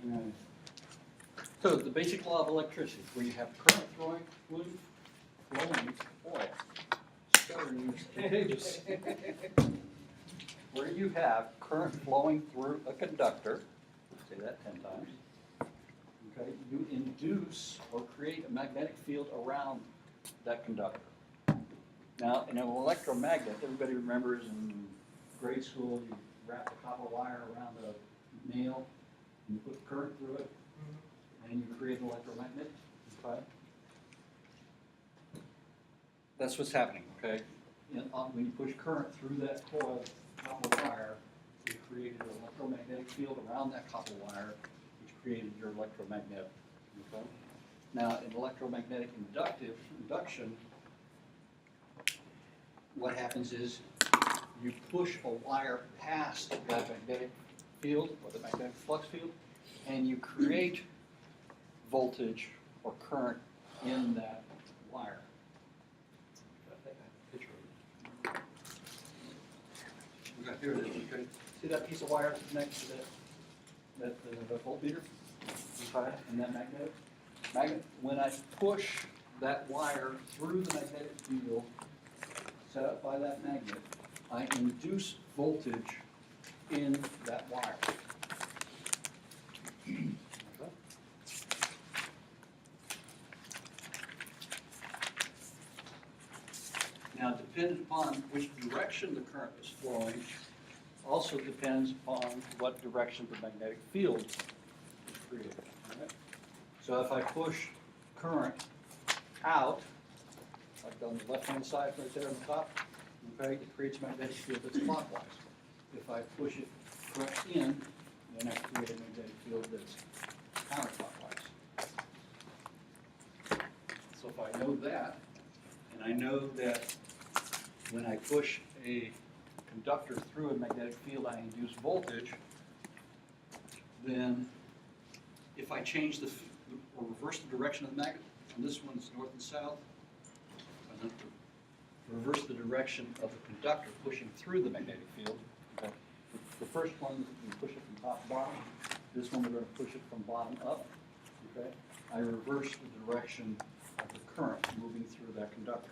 Right. So the basic law of electricity, where you have current flowing, stuttering is contagious. Where you have current flowing through a conductor, say that 10 times, okay, you induce or create a magnetic field around that conductor. Now, in an electromagnet, everybody remembers in grade school, you wrap a copper wire around a nail, and you put current through it, and you create an electromagnet. Okay? That's what's happening, okay? When you push current through that coil copper wire, you created an electromagnetic field around that copper wire, which created your electromagnet. Okay? Now, in electromagnetic induction, what happens is you push a wire past that magnetic field or the magnetic flux field, and you create voltage or current in that wire. Here it is. Okay. See that piece of wire that's next to that voltmeter? Okay. And that magnet? When I push that wire through the magnetic field set up by that magnet, I induce voltage in that wire. Okay. Now, depending upon which direction the current is flowing, also depends upon what direction the magnetic field is created. Right? So if I push current out, like on the left-hand side right there on the top, okay, it creates a magnetic field that's clockwise. If I push it current in, then I create a magnetic field that's counterclockwise. So if I know that, and I know that when I push a conductor through a magnetic field, I induce voltage, then if I change or reverse the direction of the magnet, and this one's north and south, I have to reverse the direction of the conductor pushing through the magnetic field. Okay. The first one, we push it from top to bottom. This one, we're going to push it from bottom up. Okay. I reverse the direction of the current moving through that conductor.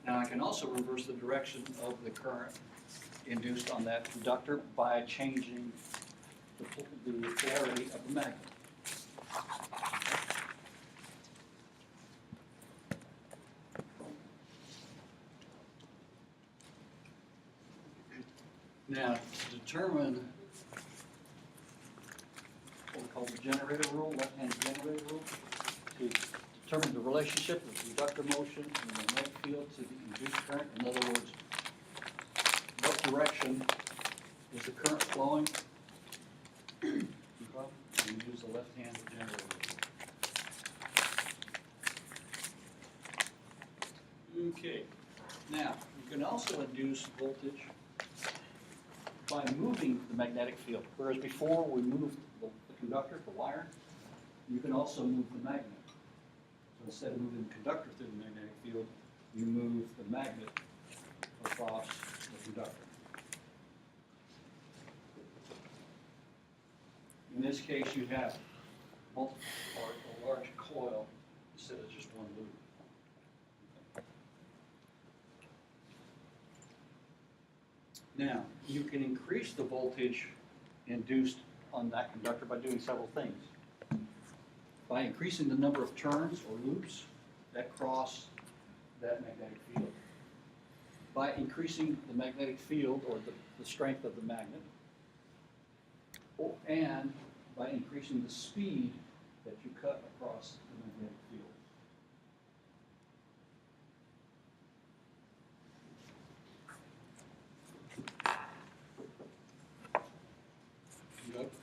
Now I can also reverse the direction of the current induced on that conductor by changing the polarity of the magnet. Now, to determine what we call the generator rule, left-hand generator rule, to determine the relationship of conductor motion and the magnetic field to the induced current. In other words, what direction is the current flowing? And use the left-hand generator rule. Okay. Now, you can also induce voltage by moving the magnetic field. Whereas before we moved the conductor, the wire, you can also move the magnet. So instead of moving the conductor through the magnetic field, you move the magnet across the conductor. In this case, you have multiple or a large coil instead of just one loop. Now, you can increase the voltage induced on that conductor by doing several things. By increasing the number of turns or loops that cross that magnetic field. By increasing the magnetic field or the strength of the magnet. And by increasing the speed that you cut across the magnetic field.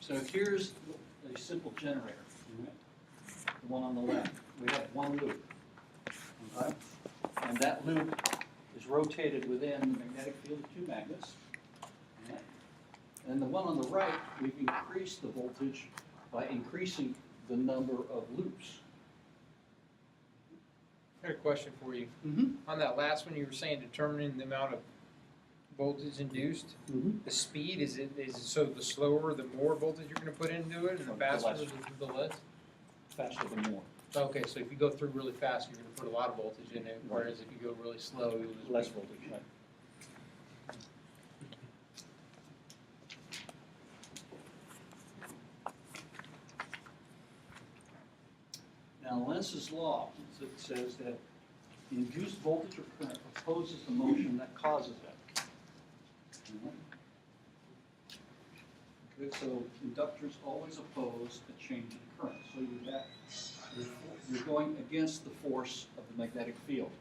So here's a simple generator, the one on the left. We have one loop, okay? And that loop is rotated within the magnetic field of two magnets. Okay? And the one on the right, we've increased the voltage by increasing the number of loops. I had a question for you. Mm-hmm. On that last one, you were saying determining the amount of voltage induced. Mm-hmm. The speed, is it so the slower, the more voltage you're gonna put into it, and the The faster, less. the less? Faster than more. Okay, so if you go through really fast, you're gonna put a lot of voltage in it, whereas if you go really slow, you'll just. Less voltage, right. Now, Lenz's law, it says that the induced voltage or current opposes the motion that causes it. Okay, so inductors always oppose a change in current. So you're going against the force of the magnetic field.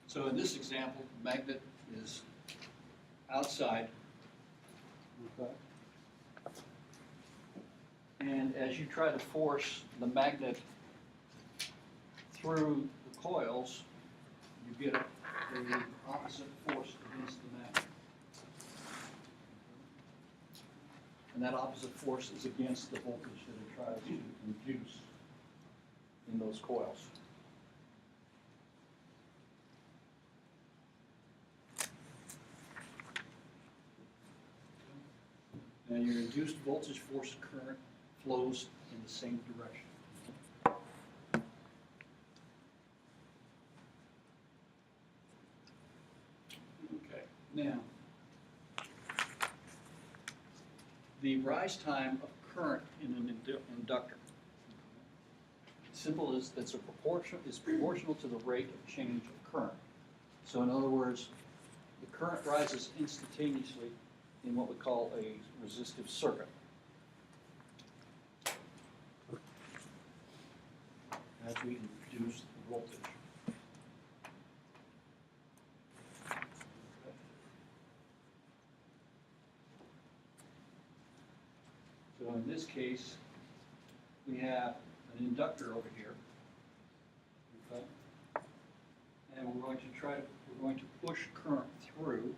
So in this example, the magnet is outside. Okay. And as you try to force the magnet through the coils, you get the opposite force against the magnet. And that opposite force is against the voltage that it tries to induce in those coils. And your induced voltage force current flows in the same direction. Okay, now, the rise time of current in an inductor. Simple is that's proportional to the rate of change of current. So in other words, the current rises instantaneously in what we call a resistive circuit. As we induce the voltage. So in this case, we have an inductor over here. Okay? And we're going to push current through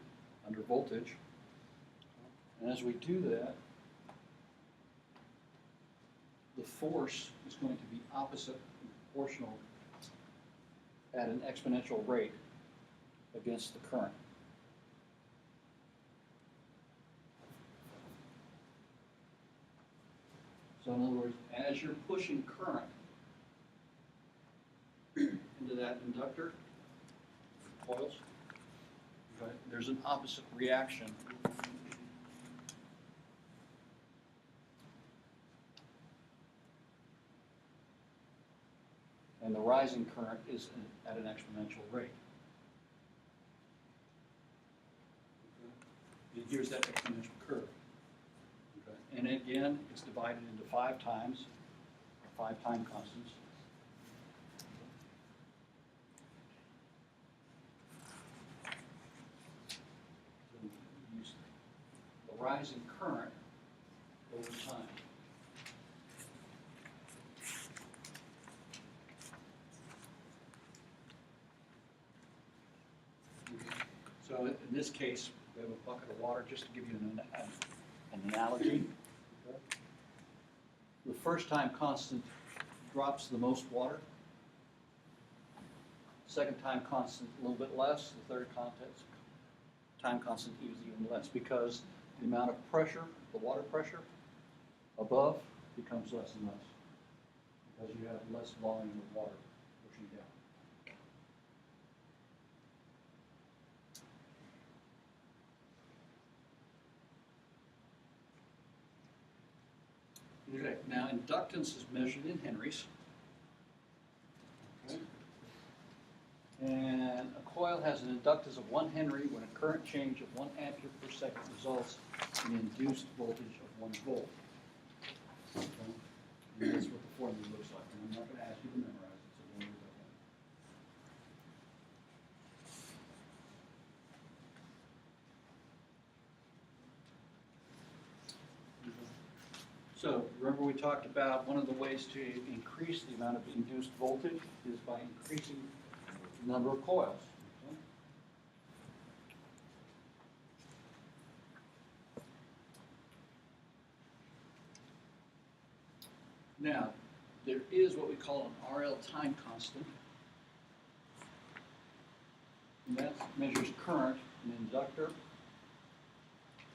under voltage. And as we do that, the force is going to be opposite and proportional at an exponential rate against the current. So in other words, as you're pushing current into that inductor, coils, okay, there's an opposite reaction. And the rising current is at an exponential rate. Okay. And here's that exponential curve. Okay. And again, it's divided into 5 times, 5 time constants. So we use the rising current over time. So in this case, we have a bucket of water, just to give you an analogy. Okay. The first time constant drops the most water. Second time constant a little bit less. The third time constant is even less because the amount of pressure, the water pressure above becomes less and less because you have less volume of water pushing down. Okay, now inductance is measured in henries. Okay. And a coil has an inductance of 1 Henry when a current change of 1 ampere per second results in an induced voltage of 1 volt. Okay. And that's what the formula looks like. And I'm not going to ask you to memorize it, so don't worry about that. So remember we talked about one of the ways to increase the amount of induced voltage is by increasing the number of coils. Okay. Now, there is what we call an RL time constant. And that measures current in an inductor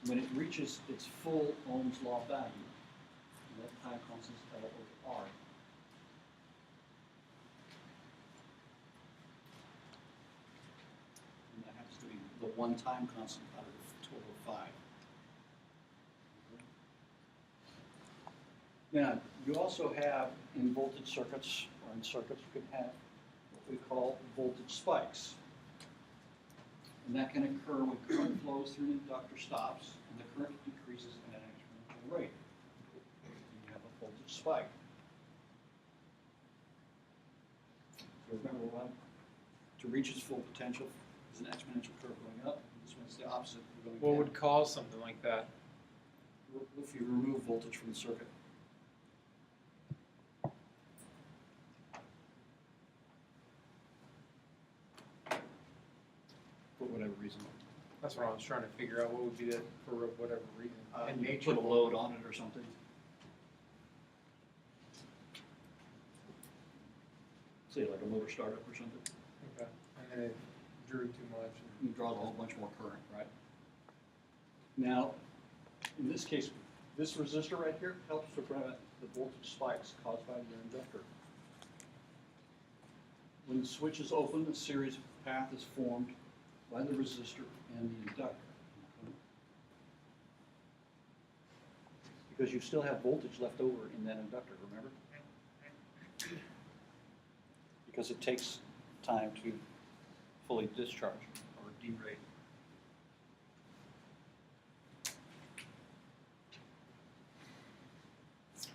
when it reaches its full Ohm's law value. And that time constant is L over R. And that happens to be the one time constant out of the total of 5. Now, you also have in voltage circuits, or in circuits, you can have what we call voltage spikes. And that can occur when current flows through an inductor stops and the current decreases at an exponential rate. You have a voltage spike. So remember, to reach its full potential is an exponential curve going up. This one's the opposite. We're going What down. would cause something like that? If you remove voltage from the circuit. For whatever reason. That's what I was trying to figure out. What would be that for whatever reason? And you put a load on it or something. Say like a motor startup or something. Okay. And then it drew too much. You draw a whole bunch more current, right? Now, in this case, this resistor right here helps to prevent the voltage spikes caused by your inductor. When the switch is open, a series path is formed by the resistor and the inductor. Because you still have voltage left over in that inductor, remember? Because it takes time to fully discharge or derate.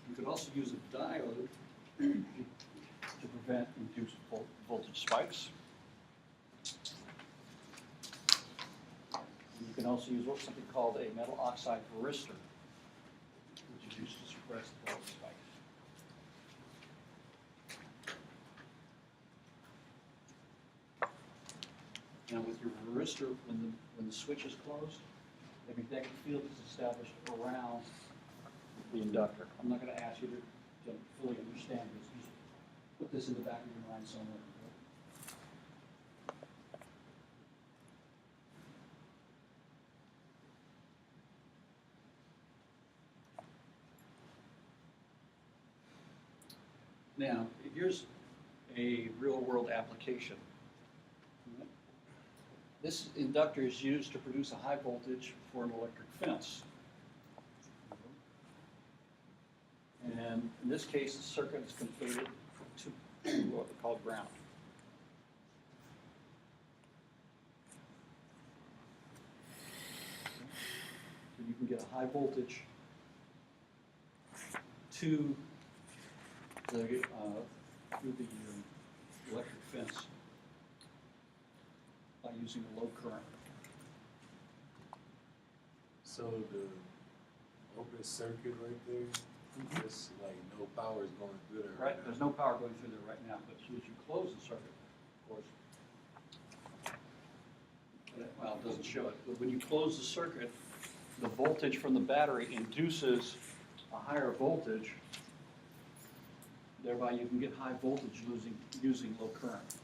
You could also use a diode to prevent induced voltage spikes. You can also use something called a metal oxide varistor, which is used to suppress the voltage spikes. Now with your varistor, when the switch is closed, a magnetic field is established around the inductor. I'm not going to ask you to fully understand this. Just put this in the back of your mind somewhere. Now, here's a real-world application. This inductor is used to produce a high voltage for an electric fence. And in this case, the circuit is completed to what we call ground. So you can get a high voltage to the through the electric fence by using a low current. So the open circuit right there, just like no power is going through there. Right, there's no power going through there right now, but as soon as you close the circuit, of course, well, it doesn't show it, but when you close the circuit, the voltage from the battery induces a higher voltage, thereby you can get high voltage using low current.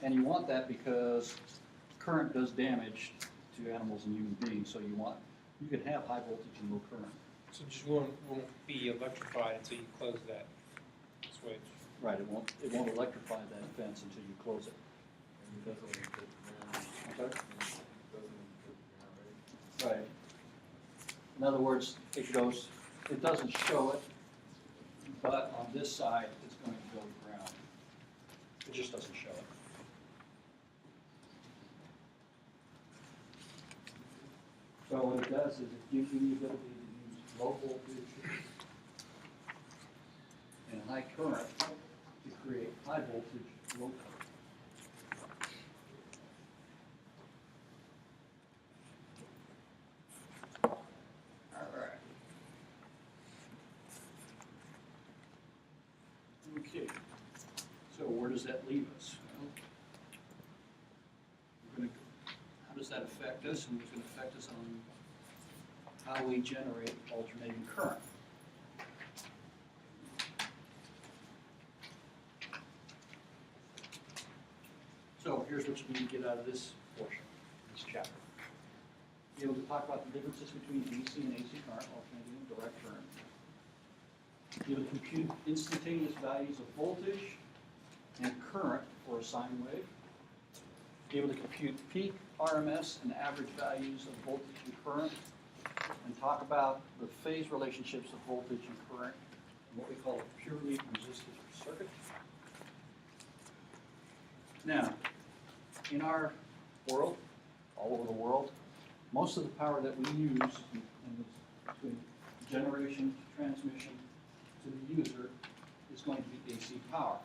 And you want that because current does damage to animals and human beings, so you can have high voltage and low current. So it just won't be electrified until you close that switch. Right, it won't electrify that fence until you close it. And it doesn't hit the ground. I'm sorry? It doesn't hit the ground, right? Right. In other words, it doesn't show it, but on this side, it's going to go to ground. It just doesn't show it. So what it does is it gives you the ability to use low voltage and high current to create high voltage, low current. Okay, so where does that leave us? Well, how does that affect us, and it's going to affect us on how we generate alternating current. So here's what you need to get out of this portion, this chapter. Be able to talk about the differences between DC and AC current, alternating and direct current. Be able to compute instantaneous values of voltage and current for a sine wave. Be able to compute peak, RMS, and average values of voltage and current. And talk about the phase relationships of voltage and current in what we call a purely resistive circuit. Now, in our world, all over the world, most of the power that we use between generation to transmission to the user is going to be AC power.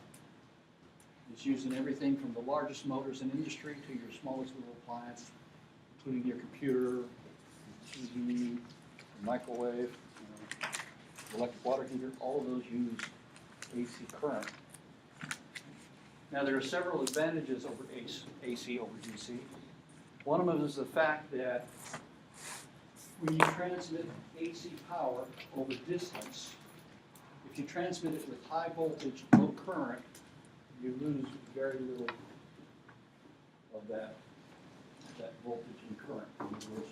It's used in everything from the largest motors in industry to your smallest little appliance, including your computer, TV, microwave, electric water heater. All of those use AC current. Now, there are several advantages over AC over DC. One of them is the fact that when you transmit AC power over distance, if you transmit it with high voltage, low current, you lose very little of that voltage and current. In other words,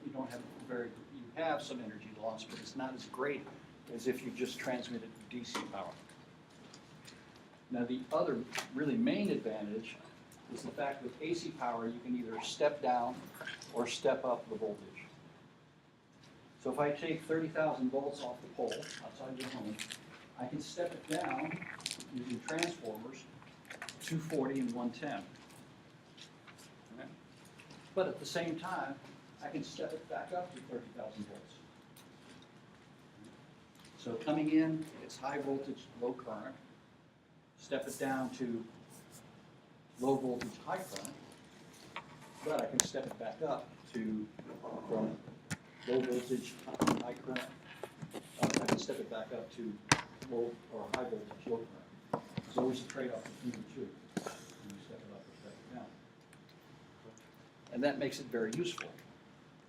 you don't have you have some energy loss, but it's not as great as if you just transmitted DC power. Now, the other really main advantage is the fact with AC power, you can either step down or step up the voltage. So if I take 30,000 volts off the pole outside your home, I can step it down using transformers, 240 and 110. Okay? But at the same time, I can step it back up to 30,000 volts. So coming in, it's high voltage, low current. Step it down to low voltage, high current, but I can step it back up to from low voltage, high current. I can step it back up to low or high voltage, low current. There's always a trade-off between the two. When you step it up or step it down, and that makes it very useful.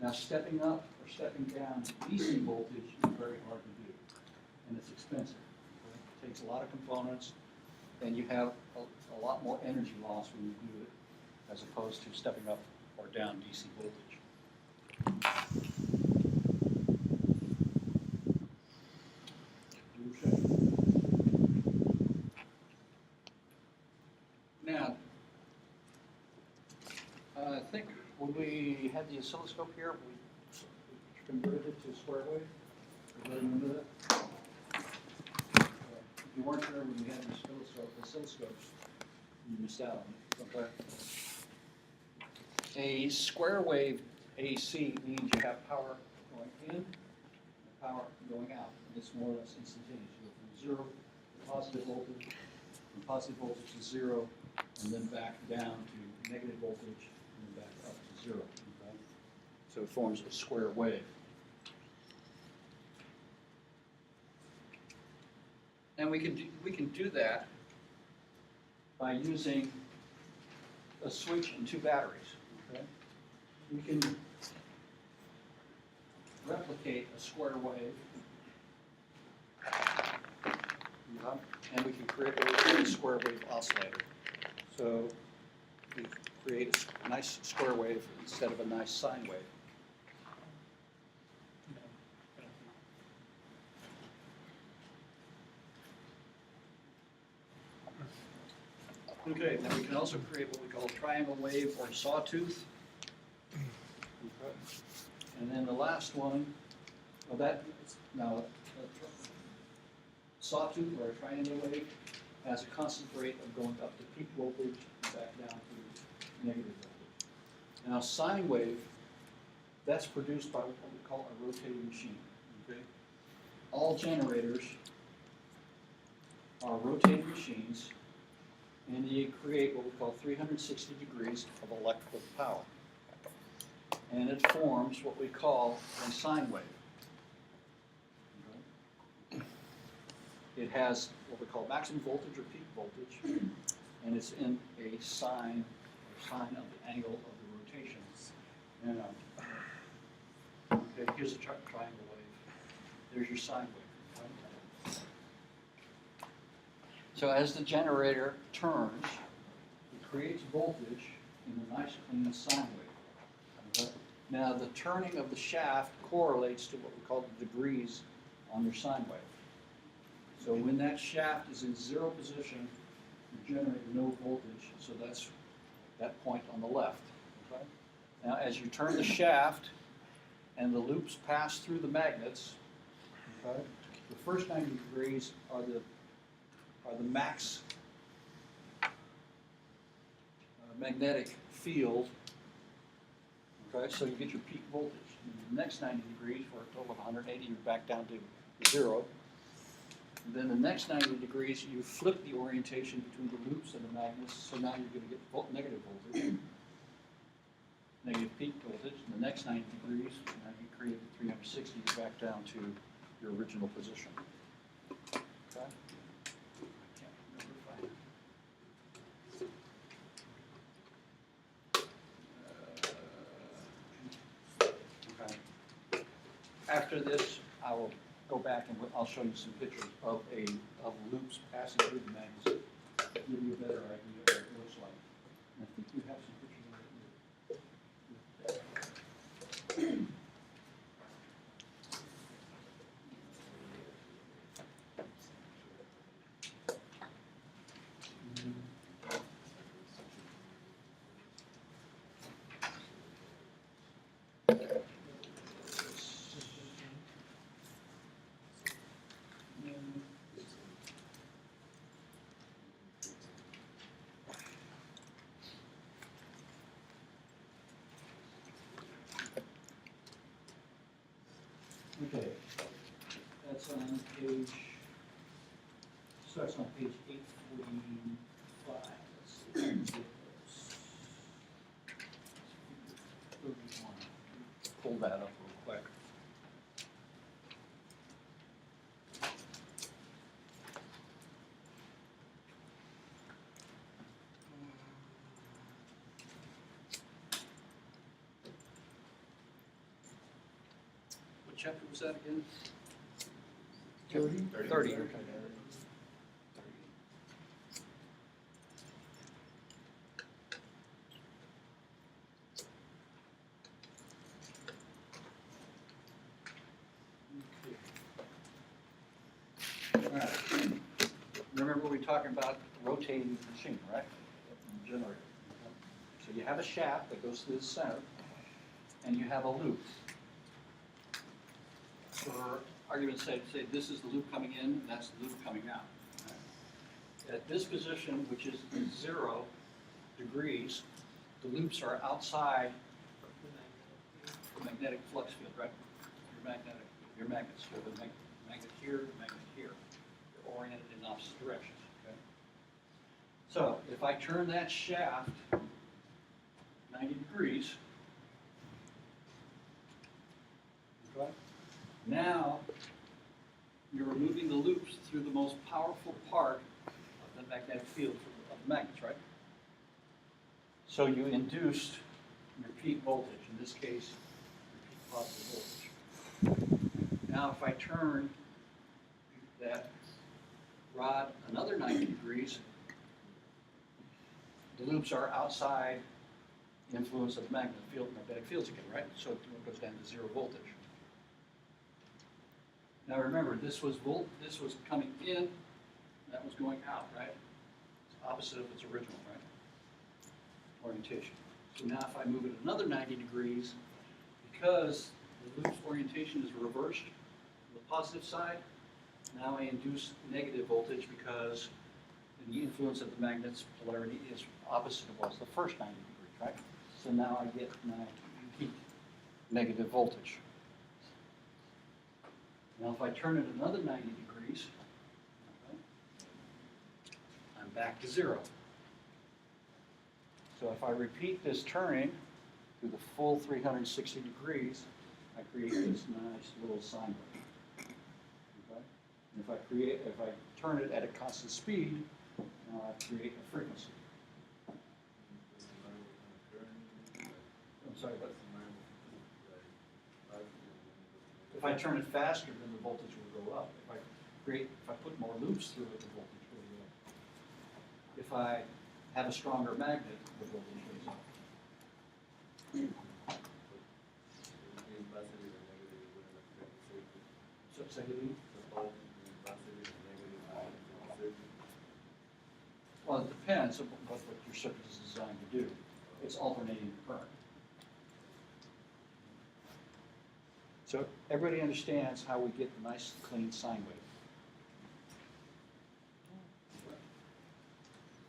Now, stepping up or stepping down DC voltage is very hard to do, and it's expensive. It takes a lot of components. And you have a lot more energy loss when you do it, as opposed to stepping up or down DC voltage. Now, I think when we had the oscilloscope here, we converted it to square wave. Everybody remember that? If you weren't there when we had the oscilloscopes, you missed out on it. Okay. A square wave AC means you have power going in and power going out. It's more or less instantaneous. You go from zero to positive voltage, from positive voltage to zero, and then back down to negative voltage, and then back up to zero. Okay? So it forms a square wave. And we can do that by using a switch and two batteries. Okay? We can replicate a square wave, and we can create a square wave oscillator. So we create a nice square wave instead of a nice sine wave. Okay, now we can also create what we call a triangle wave or sawtooth. Okay. And then the last one, sawtooth or a triangle wave has a constant rate of going up to peak voltage and back down to negative voltage. Now, sine wave, that's produced by what we call a rotating machine. Okay? All generators are rotating machines, and they create what we call 360 degrees of electrical power. And it forms what we call a sine wave. Okay? It has what we call maximum voltage or peak voltage, and it's in a sine of the angle of the rotation. And Okay, here's a triangle wave. There's your sine wave. So as the generator turns, it creates voltage in a nice clean sine wave. Okay? Now the turning of the shaft correlates to what we call the degrees on your sine wave. So when that shaft is in zero position, you generate no voltage, so that's that point on the left. Okay? Now as you turn the shaft and the loops pass through the magnets, okay, the first 90 degrees are the max magnetic field. Okay, so you get your peak voltage. And the next 90 degrees, for a total of 180, you're back down to zero. And then the next 90 degrees, you flip the orientation between the loops and the magnets, so now you're going to get negative voltage, negative peak voltage. And the next 90 degrees, now you create 360, you're back down to your original position. Okay? I can't remember if okay. After this, I will go back and I'll show you some pictures of loops passing through the magnets. Give you a better idea of what it looks like. And I think you have some pictures of it here. Okay, that's on page, starts on page 845. Let's see. 31. Pull that up real quick. What chapter was that again? 30. 30, okay. All right. Remember we were talking about rotating machine, right? Generator. So you have a shaft that goes through the center, and you have a loop. For argument's sake, say this is the loop coming in, and that's the loop coming out. Right? At this position, which is 0 degrees, the loops are outside the magnetic flux field, right? Your magnets. So the magnet here, the magnet here. They're oriented in opposite directions. Okay? So if I turn that shaft 90 degrees, okay, now you're removing the loops through the most powerful part of the magnetic field of the magnets, right? So you induced your peak voltage, in this case, your peak positive voltage. Now if I turn that rod another 90 degrees, the loops are outside the influence of the magnetic fields again, right? So it goes down to 0 voltage. Now remember, this was coming in, that was going out, right? It's opposite of its original, right? Orientation. So now if I move it another 90 degrees, because the loop's orientation is reversed on the positive side, now I induce negative voltage because the influence of the magnet's polarity is opposite of what's the first 90 degrees, right? So now I get my peak negative voltage. Now if I turn it another 90 degrees, okay, I'm back to 0. So if I repeat this turning through the full 360 degrees, I create this nice little sine wave. Okay? And if I turn it at a constant speed, now I create a frequency. I'm sorry, but If I turn it faster, then the voltage will go up. If I put more loops through it, the voltage will go up. If I have a stronger magnet, the voltage goes up. Being positive and negative wouldn't affect the circuit. So, say it again? The bulb being positive and negative wouldn't affect the circuit. Well, it depends on what your circuit is designed to do. It's alternating current. So everybody understands how we get the nice, clean sine wave.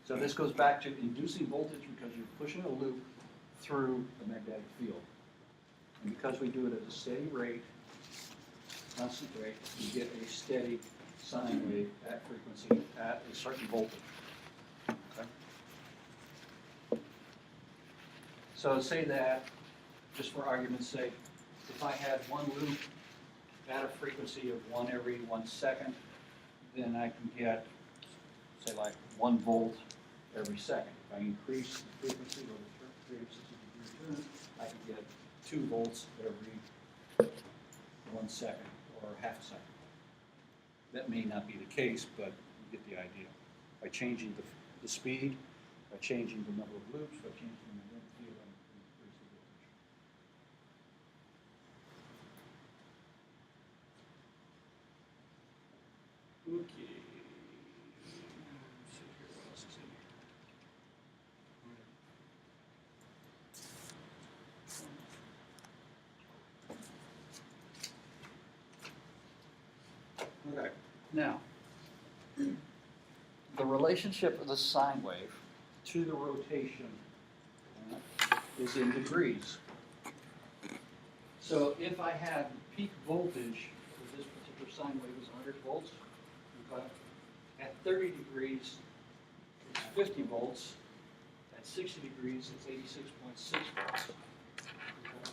So this goes back to inducing voltage because you're pushing a loop through the magnetic field. And because we do it at a steady rate, constant rate, you get a steady sine wave at frequency at a certain voltage. Okay? So say that, just for argument's sake, if I had one loop at a frequency of 1 every 1 second, then I can get, say, like 1 volt every second. If I increase the frequency of the 360-degree turn, I can get 2 volts every 1 second or half a second. That may not be the case, but you get the idea. By changing the speed, by changing the number of loops, by changing the magnetic field, I increase the voltage. Okay. Let's see here, what else is in here? Okay, now, the relationship of the sine wave to the rotation is in degrees. So if I had peak voltage for this particular sine wave is 100 volts, okay, at 30 degrees it's 50 volts, at 60 degrees it's 86.6 volts. Okay?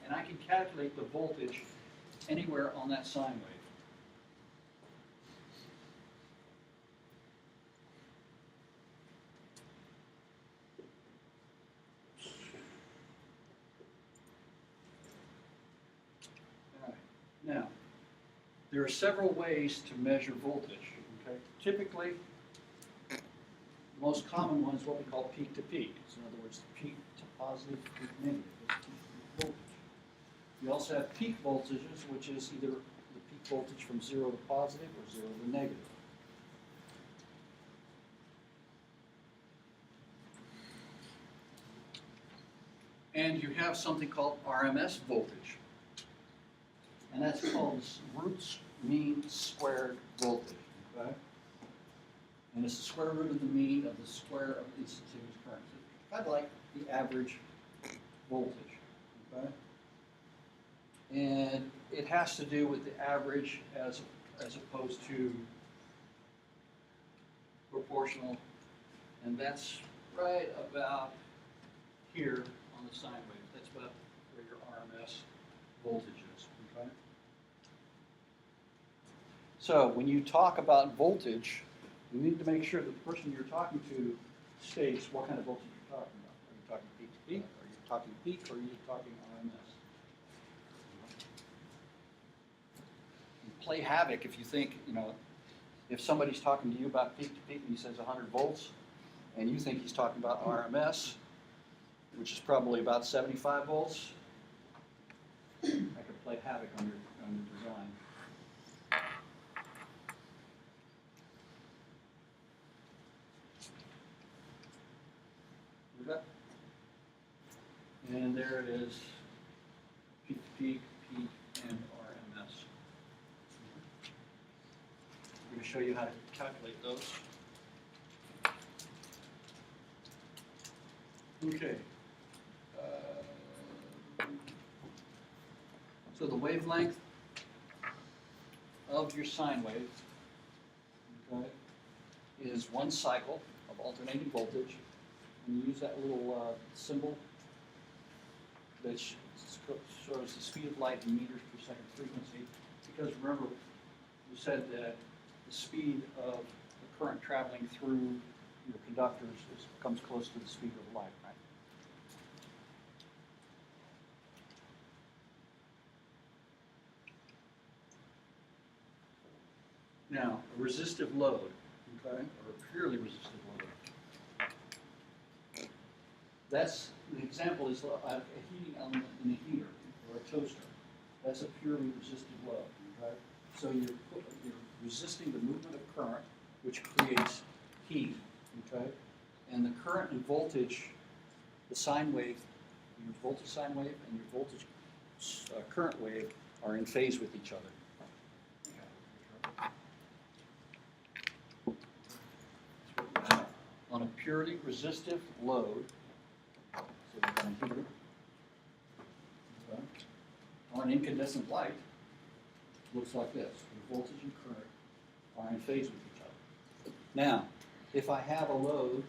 And I can calculate the voltage anywhere on that sine wave. Now, there are several ways to measure voltage. Okay? Typically, the most common one is what we call peak to peak. So in other words, peak to positive, peak negative. That's peak to peak voltage. You also have peak voltages, which is either the peak voltage from 0 to positive or 0 to negative. And you have something called RMS voltage. And that's called root mean squared voltage, okay? And it's the square root of the mean of the square of the instantaneous current. It's kind of like the average voltage, okay? And it has to do with the average as opposed to proportional. And that's right about here on the sine wave. That's about where your RMS voltage is, okay? So when you talk about voltage, you need to make sure that the person you're talking to states what kind of voltage you're talking about. Are you talking peak to peak? Are you talking peak? Or are you talking RMS? You play havoc if you think, if somebody's talking to you about peak to peak and he says 100 volts, and you think he's talking about RMS, which is probably about 75 volts, I could play havoc on your design. And there it is, peak to peak, peak, and RMS. I'm going to show you how to calculate those. Okay. So the wavelength of your sine wave, okay, is 1 cycle of alternating voltage. And you use that little symbol that shows the speed of light in meters per second frequency. Because remember, we said that the speed of the current traveling through your conductors comes close to the speed of light, right? Now, a resistive load, okay, or a purely resistive load. That's, the example is a heating element in a heater or a toaster. That's a purely resistive load, okay? So you're resisting the movement of current, which creates heat, okay? And the current and voltage, the sine wave, your voltage sine wave and your voltage current wave are in phase with each other. On a purely resistive load, so we're going to heater, okay, or an incandescent light, looks like this. The voltage and current are in phase with each other. Now, if I have a load,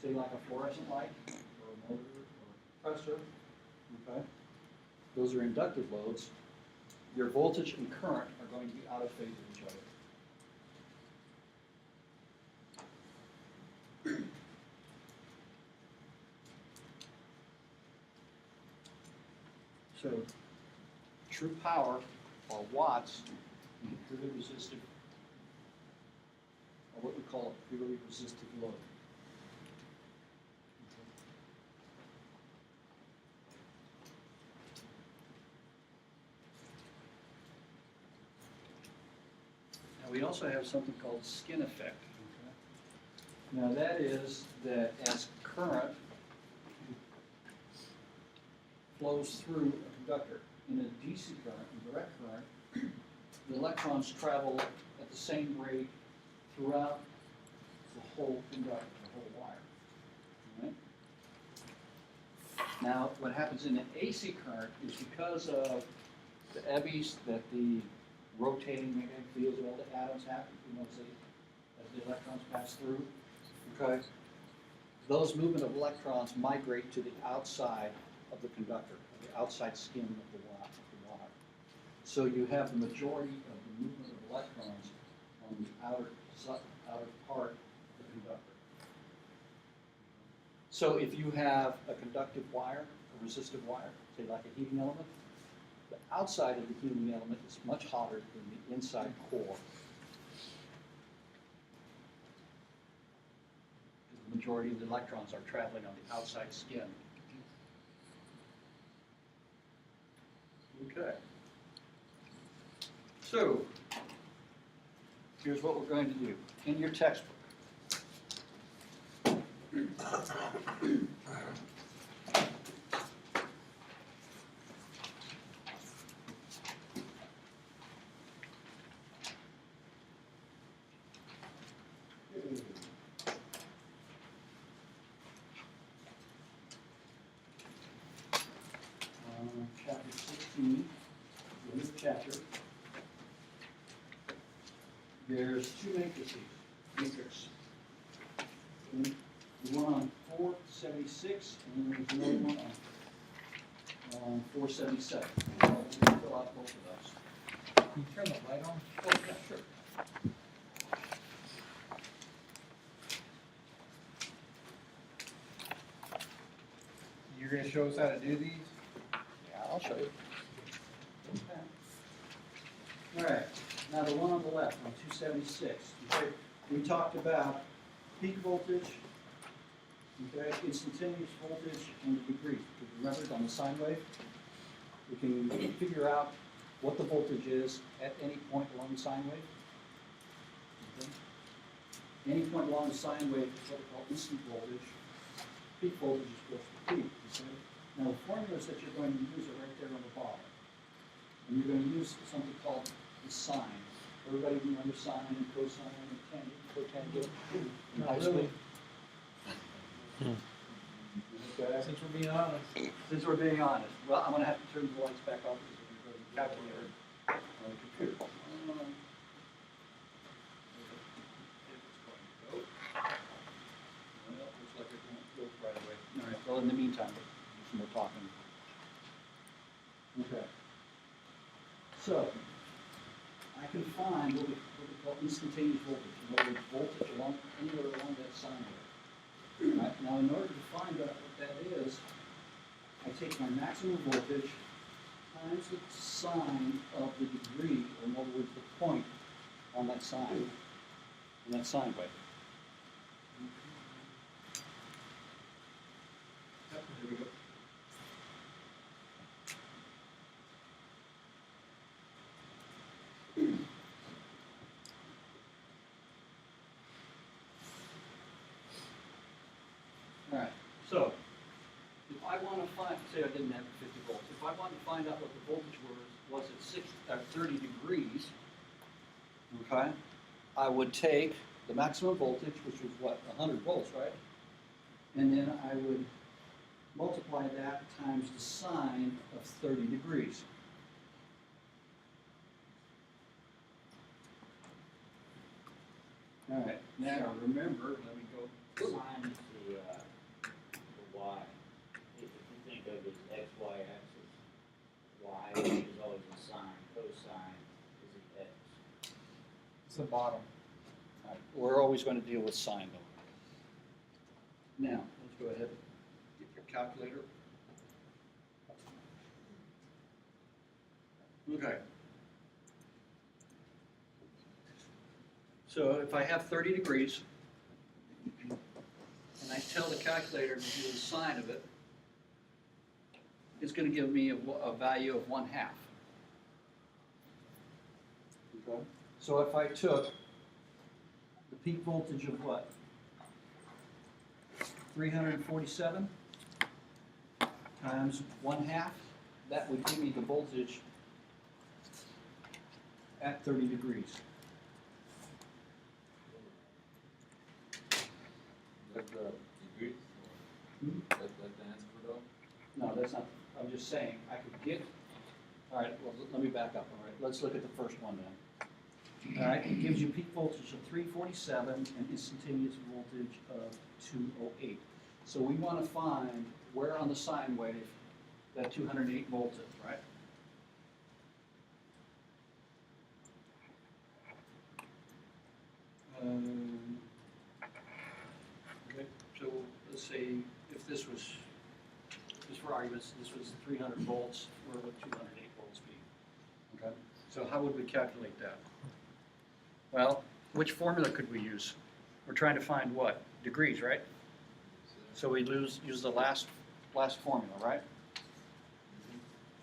say like a fluorescent light, or a motor, or a compressor, okay, those are inductive loads, your voltage and current are going to be out of phase with each other. So, true power, or watts, in a purely resistive, or what we call a purely resistive load. Now, we also have something called skin effect. Okay? Now, that is that as current flows through a conductor in a DC current, in direct current, the electrons travel at the same rate throughout the whole conductor, the whole wire. All right? Now, what happens in an AC current is because of the eddies that the rotating magnetic fields of all the atoms have, as the electrons pass through, okay? Those movement of electrons migrate to the outside of the conductor, the outside skin of the wire. So you have the majority of the movement of electrons on the outer part of the conductor. So if you have a conductive wire, a resistive wire, say like a heating element, the outside of the heating element is much hotter than the inside core. The majority of the electrons are traveling on the outside skin. Okay. So, here's what we're going to do. In your textbook, chapter 16, the new chapter, there's two matrices. The one on 476, and then there's another one on 477. We're going to fill out both of those. Can you turn the light on? Oh, yeah, sure. You're gonna show us how to do these? Yeah, I'll show you. All right, now the one on the left, on 276, okay, we talked about peak voltage, okay, instantaneous voltage, and the degree. Remember on the sine wave? We can figure out what the voltage is at any point along the sine wave. Okay. Any point along the sine wave is what we call instant voltage. Peak voltage is equal to peak. You see? Now the formulas that you're going to use are right there on the bottom. And you're going to use something called the sine. Everybody remember sine and cosine and tangent, cotangent in high school? Okay. Since we're being honest. Since we're being honest, well, I'm going to have to turn the lights back off because we're going to calculator on the computer. Well, looks like it won't go right away. All right. Well, in the meantime, do some more talking. Okay. So, I can find what we call instantaneous voltage. In other words, voltage along anywhere along that sine wave. Right? Now, in order to find out what that is, I take my maximum voltage times the sine of the degree, or in other words, the point on that sign, in that sign way. Yep, there we go. All right, so if I want to find, say I didn't have 50 volts, if I wanted to find out what the voltage was at 30 degrees, okay, I would take the maximum voltage, which was what, 100 volts, right? And then I would multiply that times the sine of 30 degrees. All right, now remember, let me go. Sine is the y. If you think of it as xy axis, y is always a sine, cosine is an x. It's the bottom. All right, we're always going to deal with sine though. Now, let's go ahead and get your calculator. Okay. So if I have 30 degrees, and I tell the calculator to do the sine of it, it's going to give me a value of 1/2. Okay. So if I took the peak voltage of what? 347 times 1/2, that would give me the voltage at 30 degrees. That's the degree, Hmm? that's the answer for though? No, that's not, I'm just saying, I could get, all right, well, let me back up, all right, let's look at the first one then. All right, it gives you peak voltage of 347 and instantaneous voltage of 208. So we want to find where on the sine wave that 208 volts is, right? Okay, so let's say if this was, just for arguments, this was 300 volts, where would 208 volts be? Okay, so how would we calculate that? Well, which formula could we use? We're trying to find what? Degrees, right? So we use the last formula, right?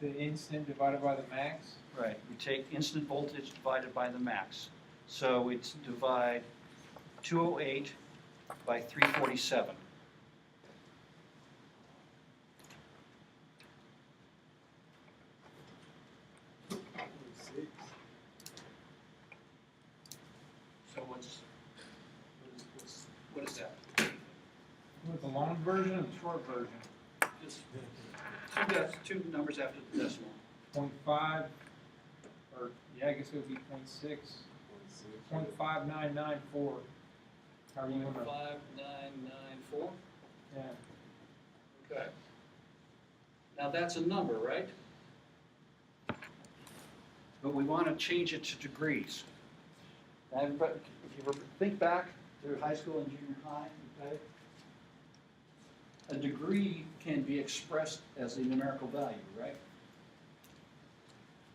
The instant divided by the max. Right. We take instant voltage divided by the max. So we divide 208 by 347. So what is that? With the long version and the short version. Just two numbers after the decimal. 0.5, or yeah, I guess it would be 0.6. 0.5994. How are you gonna? 5994. Yeah. Okay. Now that's a number, right? But we want to change it to degrees. Now, everybody, if you think back to high school and junior high, okay? A degree can be expressed as a numerical value, right?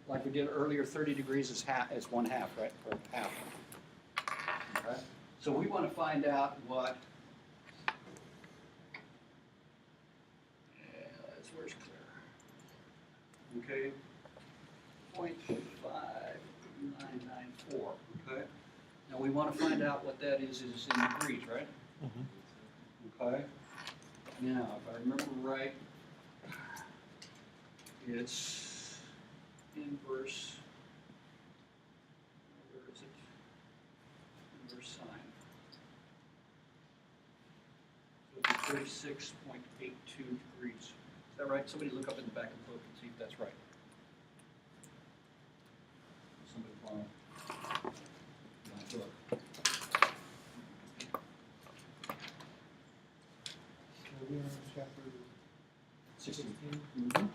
Like we did earlier, 30 degrees is 1/2, right? Or half. Okay? So we want to find out what. Where's clear? Okay. 0.5994. Okay. Now we want to find out what that is in degrees, right? Okay. Now, if I remember right, it's inverse. Where is it? Inverse sine. So it's 36.82 degrees. Is that right? Somebody look up in the back of the book and see if that's right. Somebody want to look. We're in chapter 16. 16. Mm-hmm.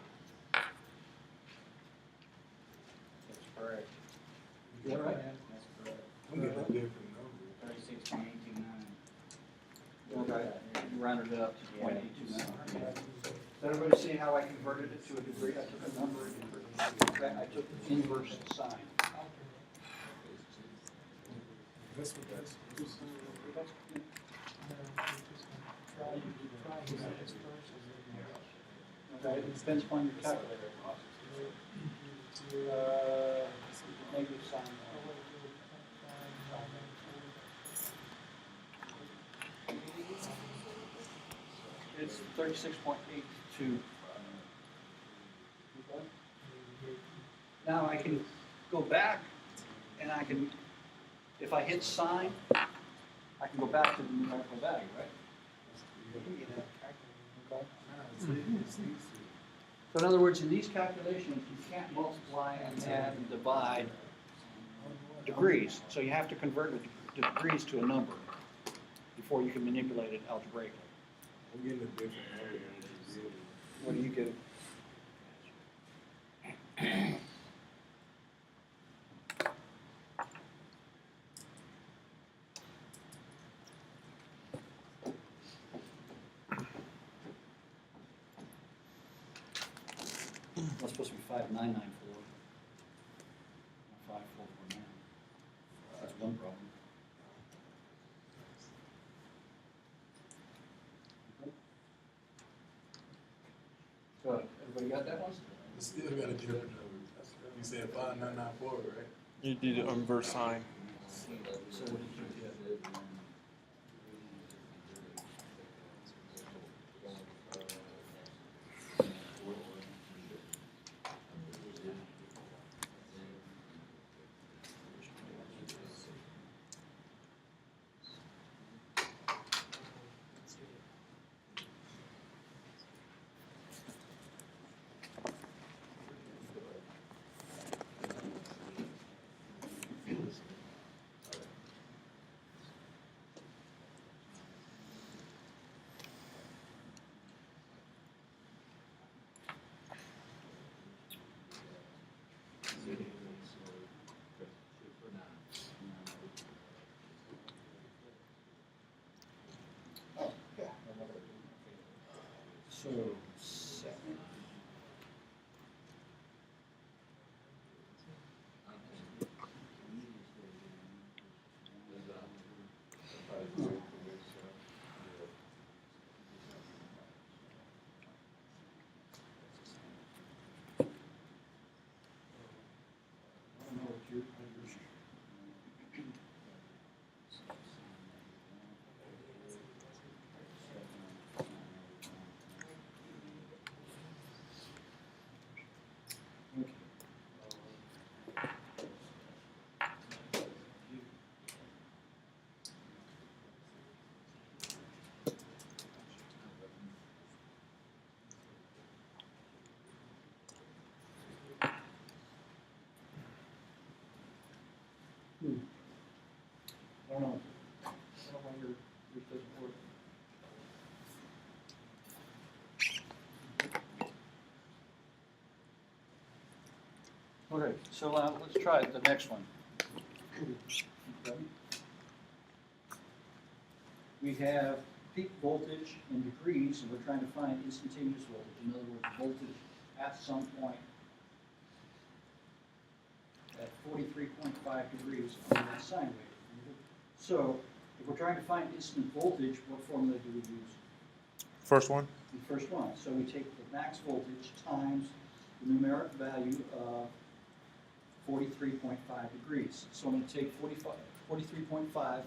That's correct. Is that right? That's correct. I'm getting a different number. 36.829. Okay. You rounded it up to 0.82 now. Does everybody see how I converted it to a degree? I took a number and converted it. I took the inverse sine. That's what that's. Okay, it depends upon your calculator. Negative sign. It's 36.82. Now I can go back and I can, if I hit sign, I can go back to the numerical value, right? Okay. So in other words, in these calculations, you can't multiply and add and divide degrees. So you have to convert the degrees to a number before you can manipulate it algebraically. I'm getting a different area. What do you get? That's supposed to be 5994. Not 5449. That's one problem. Okay. So, everybody got that one? It's still got a different number. You said 5994, right? You did the inverse sign. So what did you get? Oh, yeah. So, second. I don't know what your. Okay. I don't know. I don't know why your doesn't work. Okay, so let's try the next one. Okay. We have peak voltage in degrees, and we're trying to find instantaneous voltage. In other words, voltage at some point at 43.5 degrees on that sine wave. So, if we're trying to find instant voltage, what formula do we use? First one? The first one. So we take the max voltage times the numeric value of 43.5 degrees. So I'm going to take 43.5,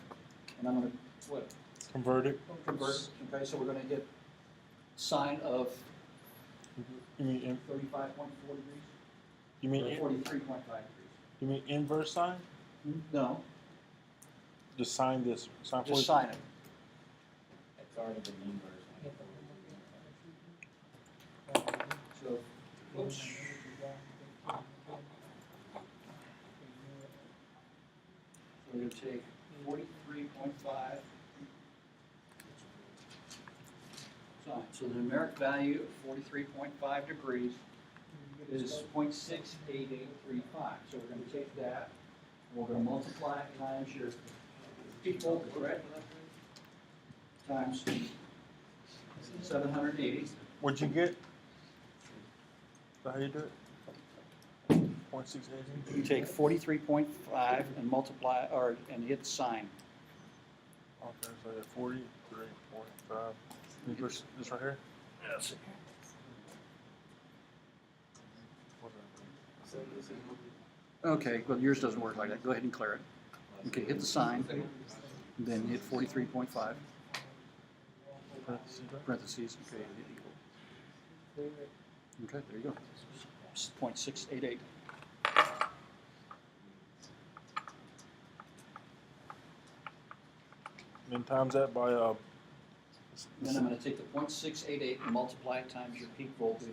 and I'm going to, what? Convert it? Convert. Okay, so we're going to get sine of You mean 35.4 degrees? you mean Or 43.5 degrees. you mean inverse sign? No, Just sign this. Sign just sine it. It's already been inverse. So, oops. We're going to take 43.5 sine. So the numeric value of 43.5 degrees is 0.68835. So we're going to take that, and we're going to multiply it times your peak voltage, right? Times 780. What'd you get? Is that how you do it? .680. You take 43.5 and multiply, and hit sign. Okay, so I got 43.5. This right here? Yes. Okay, well, yours doesn't work like that. Go ahead and clear it. Okay, hit the sign, then hit 43.5, parentheses, okay, hit equal. Okay, there you go. 0.688. Then times that by Then I'm gonna take the 0.688 and multiply it times your peak voltage,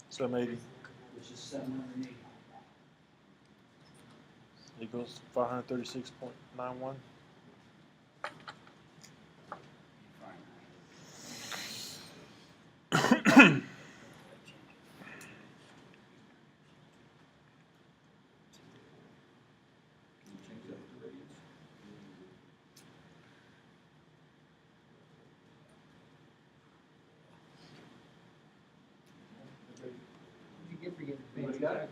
780 which is 780. equals 536.91. You get to get the What you got?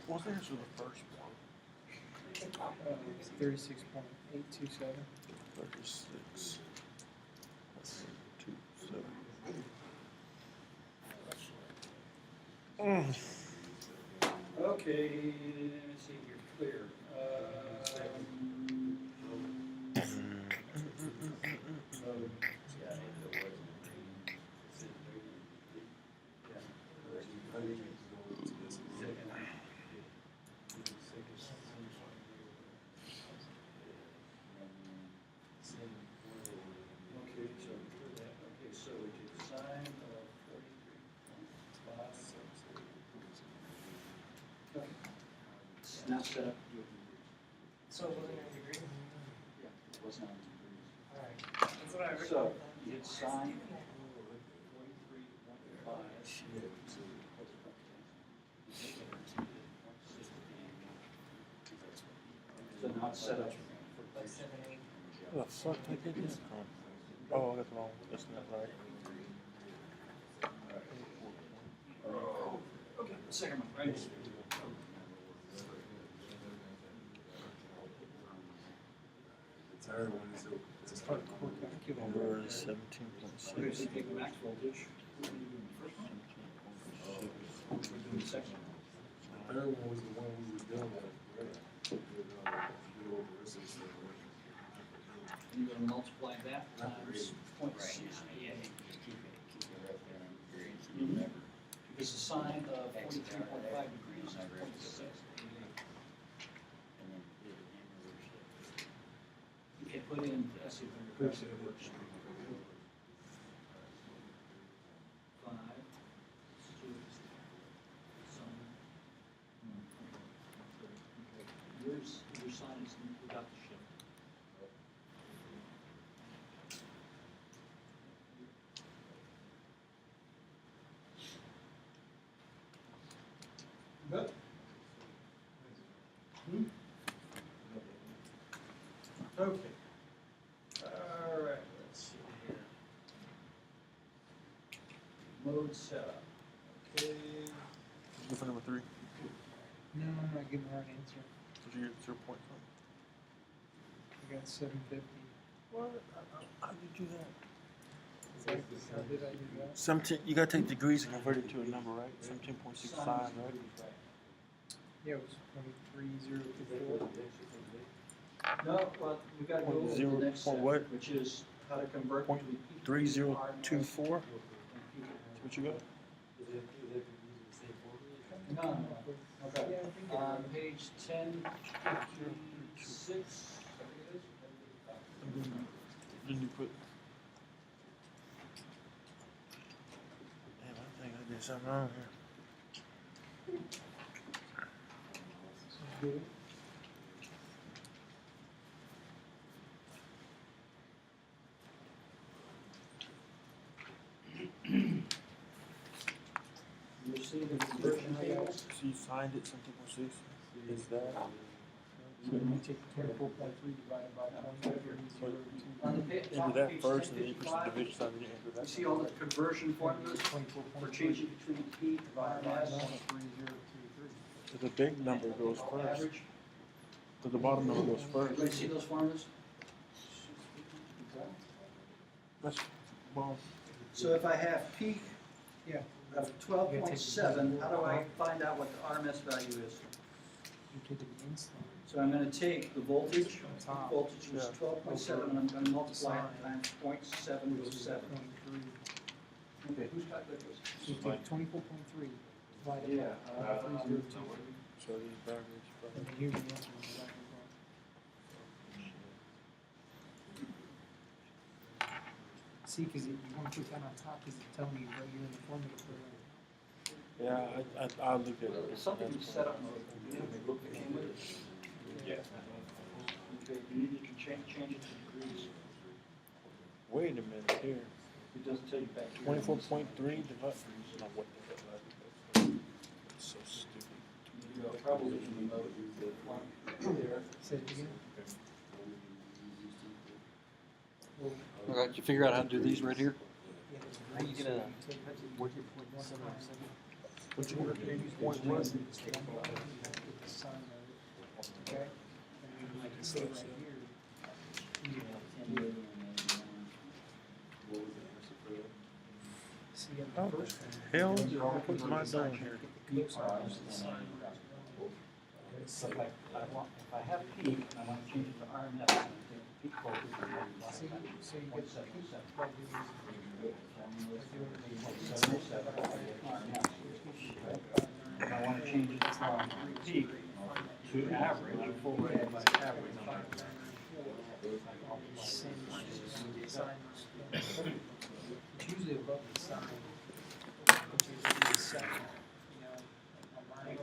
What's the answer to the first one? 36.827. 36. 27. Okay, let me see if you're clear. Okay, so we do sine of 43.5. Okay. Now set up your degrees. So it wasn't in degree? Yeah, it was not in degrees. Alright, that's what I heard. So you hit sine 43.5. So now it's set up for Like 7, 8. Where the fuck did I get this from? Oh, that's wrong. That's not right. Okay, the second one, right? The third one is It's part of core calculus. Number is Okay, so 17.6. you take the max voltage. What are you doing, the first one? We're doing the second one. the third one was the one we were dealing with, right? With the rest of the stuff, right? You're gonna multiply that times 0.6. Yeah, keep it right there in degrees, Mhm. remember. Because the sine of 43.5 degrees is 0.6. And then do it in reverse. You can put in, let's see if I can reverse it works. 5, 6, sine. Okay. Your sine is without the shift. Good. Okay. All right, let's see here. Mode setup. Okay. Go for number 3. No, I'm not getting the right answer. Did you get 0 point something? I got 750. What? How did you do that? How did I do that? 17. You gotta take degrees and convert it to a number, right? 17.65, right? Yeah, it was 23,024. No, well, we gotta go Point to zero- the next point step, what? which is how to convert Point between peak 3024. and peak. What you got? No, okay. On page 1056. Then you put. Damn, I think I did something wrong here. Good. You see the conversion tables? So you find it 17.6. Is that? So you take 24.3 divided by 0.302. On the page, Enter that first and then you push the division sign and you enter you that. see all the conversion formulas for 24.3 changing between peak, divided by RMS, 0.3023. So the big number goes first. average. So the bottom number goes Everybody first. see those formulas? That's, well, So if I have peak Yeah. of 12.7, how do I find out what the RMS value is? You take the inside. So I'm gonna take the voltage, Top. voltage was Yeah. 12.7, and I'm gonna multiply it times 0.707. 0.3. Okay, who's got that? So you take 24.3 divided Yeah, by 0.3023. so it is backwards. And then here's the answer on the back of the See, because you want to put that on top, because it's telling you right here in the formula for Yeah, I'll look at it. It's something you set up in the book that came with it. Yeah. Okay, you change it to degrees. Wait a minute here. It doesn't tell you back here. 24.3 divided. No, what the hell? It's so stupid. You know, probably in the mode there. Say it again. Okay, did you figure out how to do these right here? Yeah, it's How you degrees, so gonna- you take What's your point one times. What you want to use point one? It's 1 by the sine of it, okay? And then I can say right here. See, on How the the first one. hell did I put my down here? Cosine is the sine. So if I have peak, and I want to change it to RMS, I'm going to take the peak voltage and multiply See, it by so you get the peak 0.707. plugged in. So I'm going to do 0.707 by RMS. If I want to change it from peak to average, full rate by average. Sine. It's usually above the sine, which is the second, you know, on mine,